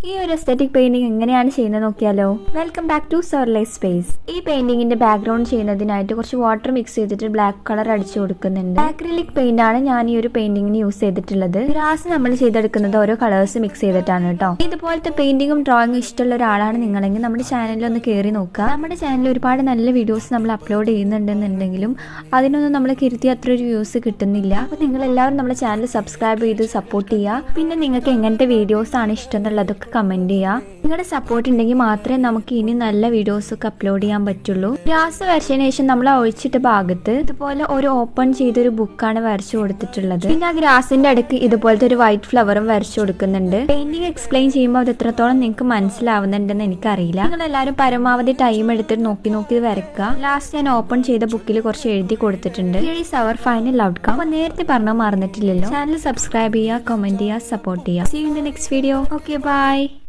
ഈ ഒരു aesthetic painting എങ്ങനെയാണ് ചെയ്യുന്നത് നോക്കിയാലോ. വെൽക്കം ബാക്ക് ടു സർലൈസ് സ്പേസ്. ഈ പെയിന്റിങ്ങിന്റെ ബാക്ക്ഗ്രൗണ്ട് ചെയ്യുന്നതിനായിട്ട് കുറച്ച് വാട്ടർ മിക്സ് ചെയ്തിട്ട് ബ്ലാക്ക് കളർ അടിച്ചു കൊടുക്കുന്നുണ്ട്. ആക്രിലിക് പെയിന്റ് ആണ് ഞാൻ ഈ ഒരു പെയിന്റിങ്ങിന് യൂസ് ചെയ്തിട്ടുള്ളത്. ഗ്രാസ് നമ്മൾ ചെയ്തെടുക്കുന്നത് ഓരോ കളേഴ്സ് മിക്സ് ചെയ്തിട്ടാണ് കേട്ടോ. ഇതുപോലത്തെ പെയിന്റിങ്ങും ഡ്രോയിങ്ങും ഇഷ്ടമുള്ള ഒരാളാണ് നിങ്ങളെങ്കിൽ നമ്മുടെ ചാനലിൽ ഒന്ന് കയറി നോക്കുക. നമ്മുടെ ചാനലിൽ ഒരുപാട് നല്ല വീഡിയോസ് നമ്മൾ അപ്ലോഡ് ചെയ്യുന്നുണ്ടെന്നുണ്ടെങ്കിലും അതിനൊന്നും നമ്മൾ കരുതി അത്ര ഒരു വ്യൂസ് കിട്ടുന്നില്ല. അപ്പോൾ നിങ്ങൾ എല്ലാവരും നമ്മുടെ ചാനൽ സബ്സ്ക്രൈബ് ചെയ്ത് സപ്പോർട്ട് ചെയ്യുക. പിന്നെ നിങ്ങൾക്ക് എങ്ങനത്തെ വീഡിയോസ് ആണ് ഇഷ്ടം എന്നുള്ളതൊക്കെ കമന്റ് ചെയ്യുക. നിങ്ങളുടെ സപ്പോർട്ട് ഉണ്ടെങ്കിൽ മാത്രമേ നമുക്ക് ഇനി നല്ല വീഡിയോസ് ഒക്കെ അപ്ലോഡ് ചെയ്യാൻ പറ്റുള്ളൂ. ഗ്രാസ് വരച്ചതിന് ശേഷം നമ്മൾ ഒഴിച്ചിട്ട ഭാഗത്ത് ഇതുപോലെ ഒരു ഓപ്പൺ ചെയ്തൊരു ബുക്കാണ് വരച്ചു കൊടുത്തിട്ടുള്ളത്. പിന്നെ ആ ഗ്രാസിന്റെ അടുക്ക് ഇതുപോലത്തെ ഒരു വൈറ്റ് ഫ്ലവറും വരച്ചു കൊടുക്കുന്നുണ്ട്. പെയിന്റിംഗ് എക്സ്പ്ലെയിൻ ചെയ്യുമ്പോൾ അത് എത്രത്തോളം നിങ്ങൾക്ക് മനസ്സിലാവുന്നുണ്ടെന്ന് എനിക്കറിയില്ല. നിങ്ങൾ എല്ലാവരും പരമാവധി ടൈം എടുത്തിട്ട് നോക്കി ഇത് വരക്കുക. ലാസ്റ്റ് ഞാൻ ഓപ്പൺ ചെയ്ത ബുക്കിൽ കുറച്ച് എഴുതി കൊടുത്തിട്ടുണ്ട്. അവർ ഫൈനൽ ഔട്ട്കം. അപ്പോൾ നേരത്തെ പറഞ്ഞാൽ മറന്നിട്ടില്ലല്ലോ. ചാനൽ സബ്സ്ക്രൈബ് ചെയ്യുക, കമന്റ് ചെയ്യുക, സപ്പോർട്ട് ചെയ്യുക. See you in the next video. Okay, by.